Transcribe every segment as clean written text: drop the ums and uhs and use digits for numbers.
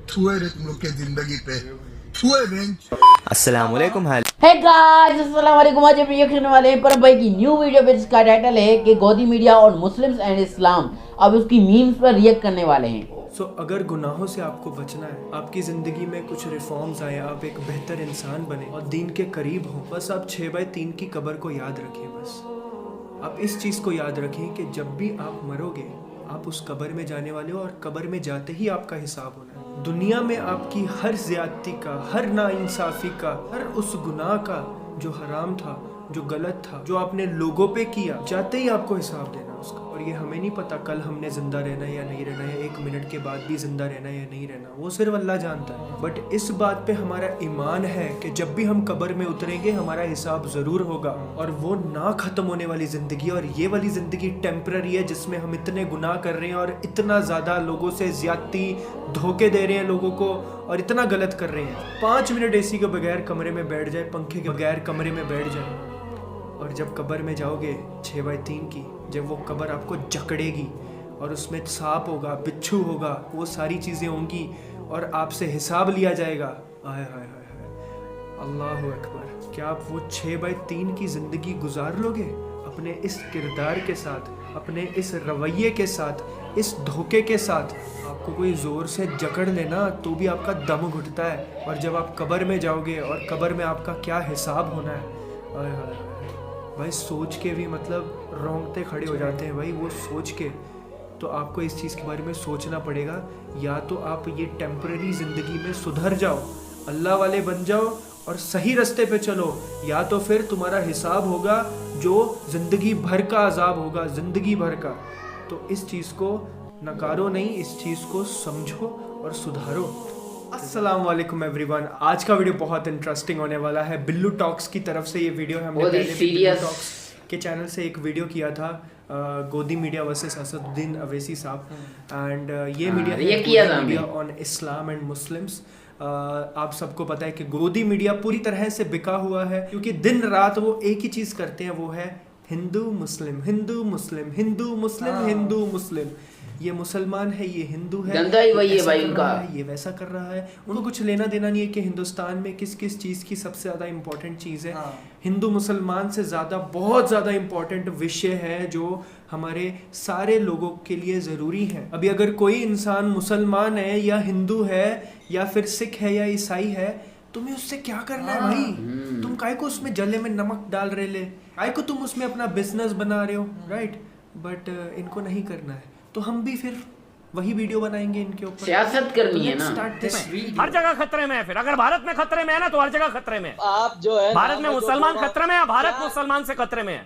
छुए रे तुम लोग के जिंदगी पे छुए बेंच। अस्सलाम वालेकुम। हे गाइस, अस्सलाम वालेकुम। आज हम रिएक्शन वाले हैं पर भाई की न्यू वीडियो पे जिसका टाइटल है कि गोदी मीडिया और मुस्लिम्स एंड इस्लाम। अब उसकी मीम्स पर रिएक्ट करने वाले हैं। अगर गुनाहों से आपको बचना है, आपकी ज़िंदगी में कुछ रिफॉर्म्स आए, आप एक बेहतर इंसान बने और दीन के करीब हो, बस आप 6x3 की कब्र को याद रखें। बस आप इस चीज़ को याद रखें कि जब भी आप मरोगे आप उस कब्र में जाने वाले हो और कब्र में जाते ही आपका हिसाब होना है। दुनिया में आपकी हर ज़्यादती का, हर नाइंसाफ़ी का, हर उस गुनाह का जो हराम था, जो गलत था, जो आपने लोगों पे किया, जाते ही आपको हिसाब देना उसका। और ये हमें नहीं पता कल हमने ज़िंदा रहना है या नहीं रहना है, 1 मिनट के बाद भी ज़िंदा रहना है या नहीं रहना, वो सिर्फ अल्लाह जानता है। बट इस बात पे हमारा ईमान है कि जब भी हम कब्र में उतरेंगे हमारा हिसाब ज़रूर होगा। और वो ना ख़त्म होने वाली ज़िंदगी, और ये वाली ज़िंदगी टेम्पररी है जिसमें हम इतने गुनाह कर रहे हैं और इतना ज़्यादा लोगों से ज़्यादती, धोखे दे रहे हैं लोगों को और इतना गलत कर रहे हैं। 5 मिनट एसी के बगैर कमरे में बैठ जाए, पंखे के बगैर कमरे में बैठ जाए, और जब कब्र में जाओगे 6x3 की, जब वो कब्र आपको जकड़ेगी और उसमें सांप होगा, बिच्छू होगा, वो सारी चीज़ें होंगी और आपसे हिसाब लिया जाएगा। आय हाय हाय हाय, अल्लाहु अकबर। क्या आप वो 6x3 की ज़िंदगी गुजार लोगे अपने इस किरदार के साथ, अपने इस रवैये के साथ, इस धोखे के साथ? आपको कोई ज़ोर से जकड़ लेना तो भी आपका दम घुटता है, और जब आप कब्र में जाओगे और कब्र में आपका क्या हिसाब होना है, आय हाय हाय भाई, सोच के भी मतलब रोंगटे खड़े हो जाते हैं भाई। वो सोच के तो आपको इस चीज़ के बारे में सोचना पड़ेगा। या तो आप ये टेम्पररी ज़िंदगी में सुधर जाओ, अल्लाह वाले बन जाओ और सही रास्ते पे चलो, या तो फिर तुम्हारा हिसाब होगा जो ज़िंदगी भर का अजाब होगा, ज़िंदगी भर का। तो इस चीज़ को नकारो नहीं, इस चीज़ को समझो और सुधारो। अस्सलाम वालेकुम एवरीवन। आज का वीडियो बहुत इंटरेस्टिंग होने वाला है। बिल्लू टॉक्स की तरफ से ये वीडियो है। हमने पहले बिल्लू टॉक्स के चैनल से एक वीडियो किया था, गोदी मीडिया वर्सेस असदुद्दीन अवैसी साहब, एंड ये media on Islam and Muslims. आप सबको पता है कि गोदी मीडिया पूरी तरह से बिका हुआ है, क्योंकि दिन रात वो एक ही चीज़ करते हैं, वो है हिंदू मुस्लिम, हिंदू मुस्लिम, हिंदू मुस्लिम, हिंदू मुस्लिम। ये मुसलमान है, ये हिंदू है, वही है भाई उनका, ये वैसा कर रहा है। उनको कुछ लेना देना नहीं है कि हिंदुस्तान में किस किस चीज़ की सबसे ज़्यादा इम्पोर्टेंट चीज़ है। हिंदू मुसलमान से ज़्यादा बहुत ज़्यादा इम्पोर्टेंट विषय है जो हमारे सारे लोगों के लिए ज़रूरी है। अभी अगर कोई इंसान मुसलमान है या हिंदू है या फिर सिख है या ईसाई है, तुम्हें उससे क्या करना है भाई? तुम काहे को उसमें जले में नमक डाल रहे ले, काहे को तुम उसमें अपना बिजनेस बना रहे हो, राइट? बट इनको नहीं करना है, तो हम भी फिर वही वीडियो बनाएंगे इनके ऊपर। सियासत करनी है ना। हर जगह खतरे में है। फिर अगर भारत में खतरे में है ना, तो हर जगह खतरे में है। आप जो है भारत में मुसलमान खतरे में है, भारत मुसलमान से खतरे में है।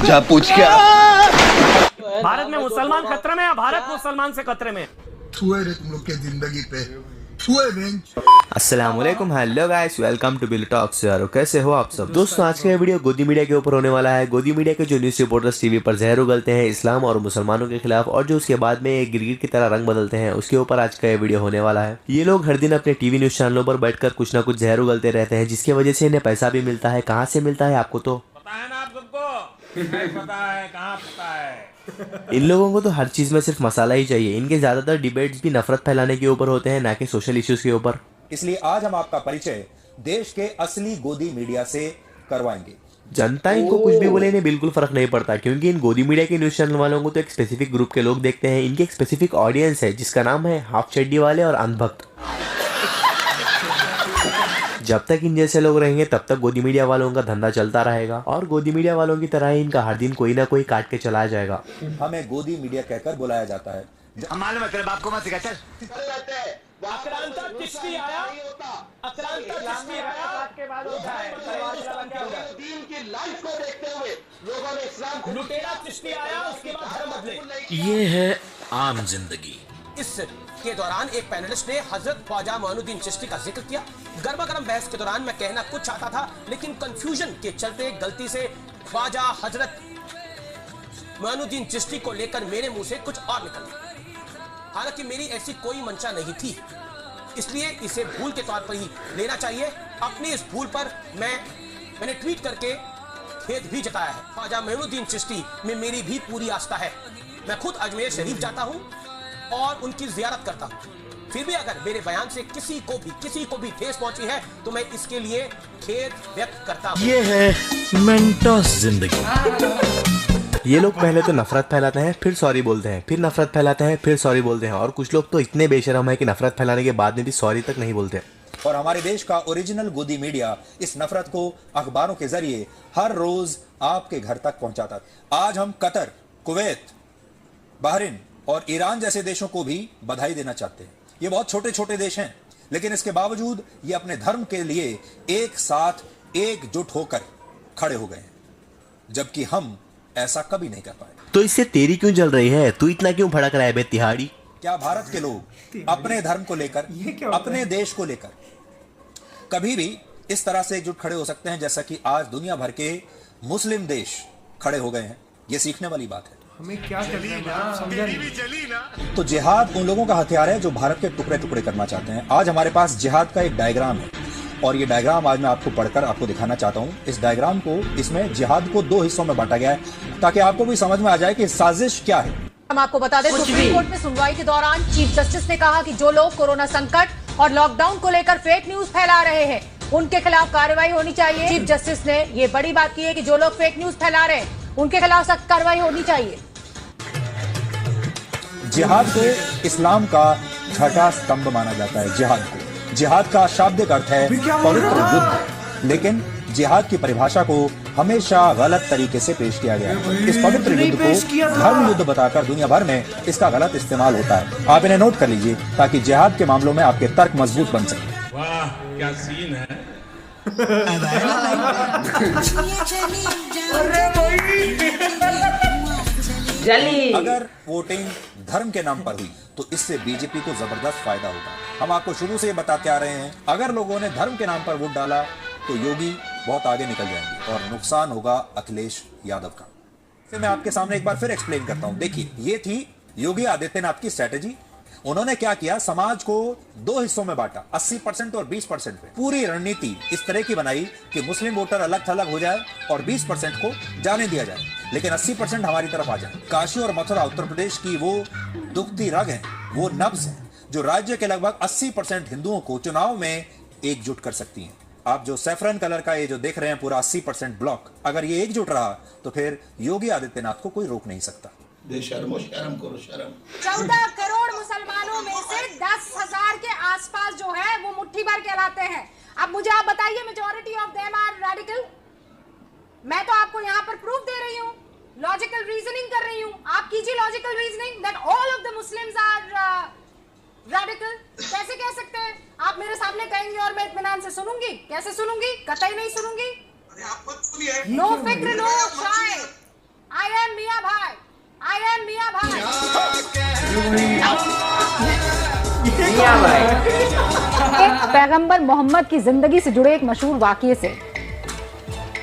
जा पूछ क्या? भारत में मुसलमान खतरे में है, भारत मुसलमान से खतरे में है। छुए रे तुम लोग के जिंदगी पे छुए बेंच। अस्सलाम वालेकुम। Hello guys, welcome to Billu talks. यारो कैसे हो आप सब? दोस्तों, आज का ये वीडियो गोदी मीडिया के ऊपर होने वाला है। गोदी मीडिया के जो न्यूज़ रिपोर्टर्स टीवी पर जहर उगलते हैं इस्लाम और मुसलमानों के खिलाफ, और जो उसके बाद में एक गिरगिट की तरह रंग बदलते हैं, उसके ऊपर आज का ये वीडियो होने वाला है। ये लोग हर दिन अपने टीवी न्यूज़ चैनलों पर बैठकर कुछ ना कुछ जहर उगलते रहते हैं, जिसकी वजह से इन्हें पैसा भी मिलता है। कहाँ से मिलता है आपको तो पता है ना, आप सबको पता है, कहाँ पता है। इन लोगों को तो हर चीज में सिर्फ मसाला ही चाहिए। इनके ज्यादातर डिबेट्स भी नफरत फैलाने के ऊपर होते हैं, ना कि सोशल इश्यूज के ऊपर। इसलिए आज हम आपका परिचय देश के असली गोदी मीडिया से करवाएंगे। जनता इनको कुछ भी बोले, इन्हें बिल्कुल फर्क नहीं पड़ता, क्योंकि इन गोदी मीडिया के न्यूज चैनल वालों को तो एक स्पेसिफिक ग्रुप के लोग देखते हैं। इनकी एक स्पेसिफिक ऑडियंस है जिसका नाम है हाफ चड्डी वाले और अंधभक्त। जब तक इन जैसे लोग रहेंगे तब तक गोदी मीडिया वालों का धंधा चलता रहेगा, और गोदी मीडिया वालों की तरह ही इनका हर दिन कोई ना कोई काट के चलाया जाएगा। हमें गोदी मीडिया कहकर बुलाया जाता है। मालूम है तेरे बाप को मत सिखा। चल ये है आम जिंदगी। इस के दौरान एक पैनलिस्ट ने हजरत ख्वाजा मोइनुद्दीन चिश्ती का जिक्र किया। गर्मा गर्म बहस के दौरान मैं कहना कुछ चाहता था, लेकिन कंफ्यूजन के चलते गलती से ख्वाजा हजरत मोइनुद्दीन चिश्ती को लेकर मेरे मुंह से कुछ और निकल गया। हालांकि मेरी ऐसी कोई मंशा नहीं थी, इसलिए इसे भूल के तौर पर ही लेना चाहिए। अपनी इस भूल पर मैंने ट्वीट करके खेद भी जताया है। ख्वाजा मोइनुद्दीन चिश्ती में मेरी भी पूरी आस्था है। मैं खुद अजमेर शरीफ जाता हूं और उनकी जियारत करता हूं। फिर भी अगर मेरे बयान से किसी को भी ठेस पहुंची है तो मैं इसके लिए खेद व्यक्त करता हूं। ये है मेंटोस जिंदगी। ये लोग पहले तो नफरत फैलाते हैं, फिर सॉरी बोलते हैं, फिर नफरत फैलाते हैं, फिर सॉरी बोलते हैं, और कुछ लोग तो इतने बेशरम है कि नफरत फैलाने के बाद में भी सॉरी तक नहीं बोलते। और हमारे देश का ओरिजिनल गोदी मीडिया इस नफरत को अखबारों के जरिए हर रोज आपके घर तक पहुंचाता। आज हम कतर, कुवैत, बहरीन और ईरान जैसे देशों को भी बधाई देना चाहते हैं। ये बहुत छोटे छोटे देश हैं, लेकिन इसके बावजूद ये अपने धर्म के लिए एक साथ एकजुट होकर खड़े हो गए हैं, जबकि हम ऐसा कभी नहीं कर पाए। तो इससे तेरी क्यों जल रही है? तू इतना क्यों भड़क रहा है बे तिहाड़ी? क्या भारत के लोग अपने धर्म को लेकर, अपने देश को लेकर कभी भी इस तरह से एकजुट खड़े हो सकते हैं जैसा कि आज दुनिया भर के मुस्लिम देश खड़े हो गए हैं? ये सीखने वाली बात है। हमें क्या करना है आप समझा नहीं। तो जिहाद उन लोगों का हथियार है जो भारत के टुकड़े टुकड़े करना चाहते हैं। आज हमारे पास जिहाद का एक डायग्राम है, और ये डायग्राम आज मैं आपको पढ़कर आपको दिखाना चाहता हूं। इस डायग्राम को, इसमें जिहाद को 2 हिस्सों में बांटा गया है ताकि आपको भी समझ में आ जाए कि साजिश क्या है। हम आपको बता दें, सुप्रीम कोर्ट में सुनवाई के दौरान चीफ जस्टिस ने कहा कि जो लोग कोरोना संकट और लॉकडाउन को लेकर फेक न्यूज फैला रहे हैं उनके खिलाफ कार्रवाई होनी चाहिए। चीफ जस्टिस ने ये बड़ी बात की है कि जो लोग फेक न्यूज फैला रहे हैं उनके खिलाफ सख्त कार्रवाई होनी चाहिए। जिहाद को इस्लाम का छठा स्तंभ माना जाता है। जिहाद का शाब्दिक अर्थ है पवित्र युद्ध, लेकिन जिहाद की परिभाषा को हमेशा गलत तरीके से पेश किया गया है। इस पवित्र युद्ध को धर्म युद्ध बताकर दुनिया भर में इसका गलत इस्तेमाल होता है। आप इन्हें नोट कर लीजिए ताकि जिहाद के मामलों में आपके तर्क मजबूत बन सके। वाह क्या सीन है। अगर वोटिंग धर्म के नाम पर हुई तो इससे बीजेपी को जबरदस्त फायदा होगा। हम आपको शुरू से बताते आ रहे हैं, अगर लोगों ने धर्म के नाम पर वोट डाला तो योगी बहुत आगे निकल जाएंगे और नुकसान होगा अखिलेश यादव का। फिर मैं आपके सामने एक बार फिर एक्सप्लेन करता हूं। देखिए, ये थी योगी आदित्यनाथ की स्ट्रेटेजी। उन्होंने क्या किया, समाज को 2 हिस्सों में बांटा, 80% और 20% पे। पूरी रणनीति इस तरह की बनाई कि मुस्लिम वोटर अलग थलग हो जाए और 20% को जाने दिया जाए, लेकिन 80% हमारी तरफ आ जाए। काशी और मथुरा उत्तर प्रदेश की वो दुखती रग है, वो नब्ज है जो राज्य के लगभग 80% हिंदुओं को चुनाव में एकजुट कर सकती है। आप जो सैफरन कलर का ये जो देख रहे हैं पूरा 80% ब्लॉक, अगर ये एकजुट रहा तो फिर योगी आदित्यनाथ को कोई रोक नहीं सकता। शर्मो शर्म करो शर्म। 14 करोड़ मुसलमानों में से 10,000 के आसपास जो है वो मुट्ठी भर कहलाते हैं। अब मुझे आप बताइए, majority of them are radical? मैं तो आपको यहाँ पर प्रूफ दे रही हूँ, लॉजिकल रीजनिंग कर रही हूँ। आप कीजिए logical reasoning that all of the Muslims are radical. कैसे कह सकते हैं? आप मेरे सामने कहेंगे और मैं इत्मीनान से सुनूंगी? कैसे सुनूंगी? कतई नहीं सुनूंगी। नो फिक्र नो शाय, आई एम मियां भाई, आई एम मियां भाई। एक पैगंबर मोहम्मद की जिंदगी से जुड़े एक मशहूर वाकये से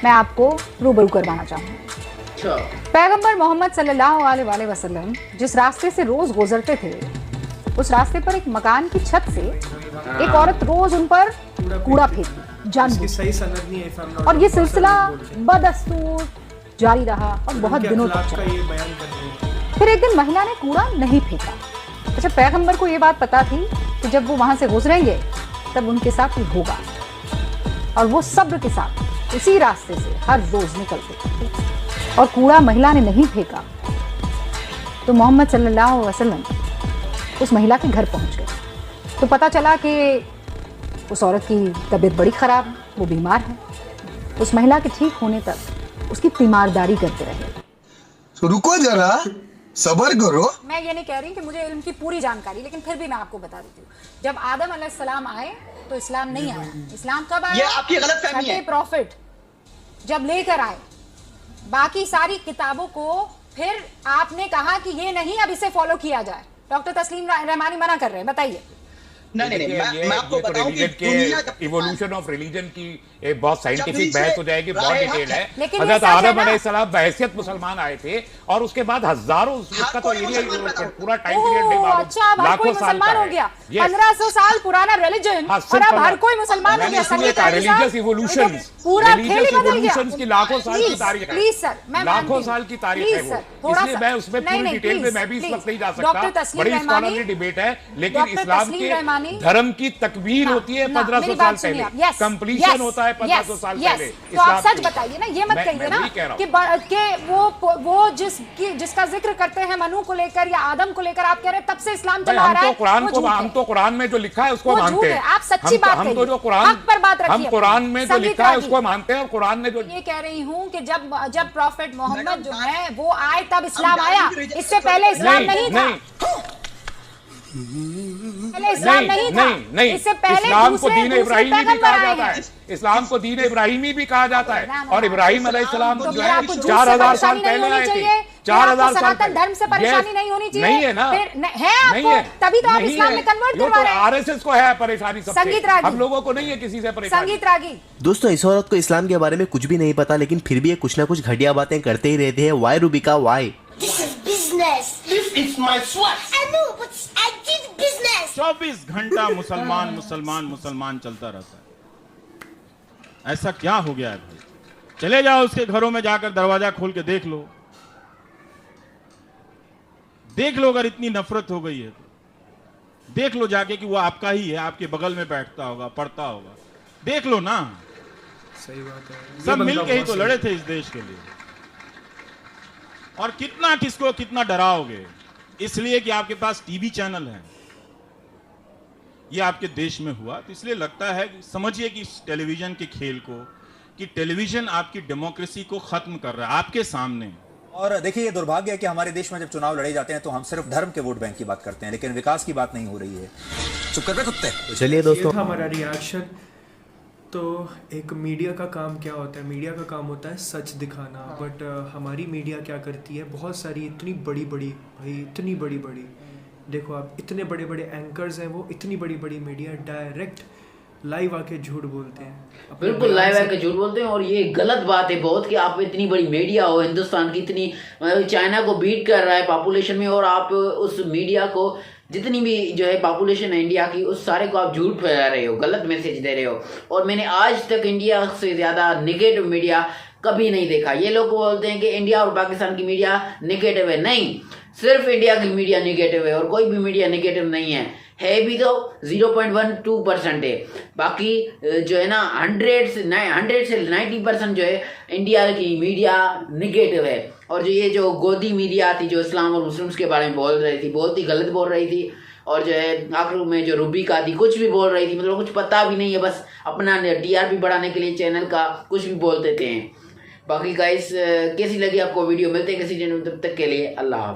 मैं आपको रूबरू करवाना चाहूंगा। पैगंबर मोहम्मद सल्लल्लाहु अलैहि वसल्लम जिस रास्ते से रोज गुजरते थे, उस रास्ते पर एक मकान की छत से एक औरत रोज उन पर कूड़ा फेंकती जानबूझकर, और ये सिलसिला बदस्तूर जारी रहा और बहुत दिनों तक चला। फिर एक दिन महिला ने कूड़ा नहीं फेंका। अच्छा, पैगंबर को ये बात पता थी कि जब वो वहां से गुजरेंगे तब उनके साथ ये होगा, और वो सब्र के साथ उसी रास्ते से हर रोज निकलते थे। और कूड़ा महिला ने नहीं फेंका तो मोहम्मद सल्लल्लाहु अलैहि वसल्लम उस महिला के घर पहुंच गए तो पता चला कि उस औरत की तबीयत बड़ी खराब है, वो बीमार है। उस महिला के ठीक होने तक उसकी तीमारदारी करते रहे। तो रुको जरा, सब्र करो। मैं ये नहीं कह रही कि मुझे इल्म की पूरी जानकारी, लेकिन फिर भी मैं आपको बता देती हूँ। जब आदम अलैहिस्सलाम आए तो इस्लाम नहीं आया। इस्लाम कब आया? ये आपकी गलतफहमी है। प्रॉफिट जब लेकर आए बाकी सारी किताबों को, फिर आपने कहा कि ये नहीं, अब इसे फॉलो किया जाए। डॉक्टर तस्लीम रहमानी मना कर रहे हैं, बताइए। मैं आपको बताऊं कि दुनिया इवोल्यूशन ऑफ रिलीजन की एक बहुत साइंटिफिक से बहस हो जाएगी, बहुत डिटेल है। लेकिन हजरत ये सच है आदम ना? अलैहिस्सलाम बहैसियत मुसलमान आए थे और उसके बाद हजारों उसका तो एरिया पूरा टाइम पीरियड नहीं मालूम, अच्छा, अब हर कोई मुसलमान हो गया। 1500 साल पुराना रिलीजन और अब हर कोई मुसलमान हो गया। रिलीजियस इवोल्यूशन, पूरा खेल ही बदल गया। की लाखों साल की तारीख है। प्लीज सर, मैं लाखों साल की तारीख है वो, इसलिए मैं उसमें पूरी डिटेल में मैं भी इस वक्त नहीं जा सकता। बड़ी स्कॉलरली डिबेट है, लेकिन इस्लाम के धर्म की तकबीर होती है 1500 साल पहले, कंप्लीशन होता है 1500 साल पहले। तो आप सच बताइए ना, ये मत कहिए ना कि वो जिसका जिक्र करते हैं मनु को लेकर या आदम को लेकर, आप कह रहे हैं तब से इस्लाम चला रहा है। हम तो कुरान में जो लिखा है उसको मानते हैं। आप सच्ची बात कहिए, हम तो जो कुरान पर बात रखिए, हम कुरान में जो लिखा है उसको मानते हैं। और कुरान ने जो ये कह रही हूँ कि जब प्रॉफेट मोहम्मद जो है वो आए तब इस्लाम आया, इससे पहले इस्लाम नहीं था। पहले इस्लाम नहीं था, इससे पहले इस्लाम को दीन इब्राहिमी भी कहा जाता है, इस्लाम को दीन इब्राहिमी भी कहा जाता है। और इब्राहिम अलैहिस्सलाम जो है 4000 साल पहले आए थे। 4000 साल सनातन धर्म से परेशानी नहीं होनी चाहिए। नहीं है ना, है आपको, तभी तो आप इस्लाम में कन्वर्ट करवा रहे हैं। आरएसएस को है परेशानी सबसे, संगीत रागी, हम लोगों को नहीं है किसी से परेशानी। संगीत रागी दोस्तों, इस औरत को इस्लाम के बारे में कुछ भी नहीं पता, लेकिन फिर भी ये कुछ ना कुछ घटिया बातें करते ही रहते हैं। Why Rubika why? This is business. This is my sweat. I know, but I did business. 24 घंटा मुसलमान मुसलमान मुसलमान चलता रहता है। ऐसा क्या हो गया है भाई? चले जाओ उसके घरों में जाकर दरवाजा खोल के देख लो, अगर इतनी नफरत हो गई है तो देख लो जाके कि वो आपका ही है, आपके बगल में बैठता होगा, पढ़ता होगा, देख लो ना। सही बात है, सब मिलके ही तो लड़े थे इस देश के लिए। और कितना किसको कितना डराओगे, इसलिए कि आपके पास टीवी चैनल है। ये आपके देश में हुआ तो इसलिए लगता है, समझिए कि इस टेलीविजन के खेल को, कि टेलीविजन आपकी डेमोक्रेसी को खत्म कर रहा है आपके सामने। और देखिए, ये दुर्भाग्य है कि हमारे देश में जब चुनाव लड़े जाते हैं तो हम सिर्फ धर्म के वोट बैंक की बात करते हैं, लेकिन विकास की बात नहीं हो रही है। चुप कर बे कुत्ते। तो चलिए दोस्तों, हमारा रिएक्शन। तो एक मीडिया का काम क्या होता है? मीडिया का काम होता है सच दिखाना, बट हमारी मीडिया क्या करती है? बहुत सारी इतनी बड़ी देखो आप, इतने बड़े बड़े एंकर्स हैं, वो इतनी बड़ी मीडिया डायरेक्ट लाइव आके झूठ बोलते हैं। बिल्कुल लाइव आके झूठ बोलते हैं, और ये गलत बात है बहुत कि आप इतनी बड़ी मीडिया हो, हिंदुस्तान की इतनी, चाइना को बीट कर रहा है पॉपुलेशन में, और आप उस मीडिया को, जितनी भी जो है पॉपुलेशन है इंडिया की, उस सारे को आप झूठ फैला रहे हो, गलत मैसेज दे रहे हो। और मैंने आज तक इंडिया से ज़्यादा नेगेटिव मीडिया कभी नहीं देखा। ये लोग बोलते हैं कि इंडिया और पाकिस्तान की मीडिया नेगेटिव है, नहीं, सिर्फ इंडिया की मीडिया नेगेटिव है और कोई भी मीडिया नेगेटिव नहीं है भी तो 0.12% है। बाकी जो है ना 100 से 90% जो है इंडिया की मीडिया नेगेटिव है। और जो ये जो गोदी मीडिया थी, जो इस्लाम और मुस्लिम्स के बारे में बोल रही थी, बहुत ही गलत बोल रही थी। और जो है आखिर में जो रूबिका थी, कुछ भी बोल रही थी, मतलब कुछ पता भी नहीं है, बस अपना TRP बढ़ाने के लिए चैनल का कुछ भी बोल देते हैं। बाकी गाइस, कैसी लगी आपको वीडियो? मिलते हैं किसी चैनल, तब तक के लिए अल्लाह हाफ़िज़।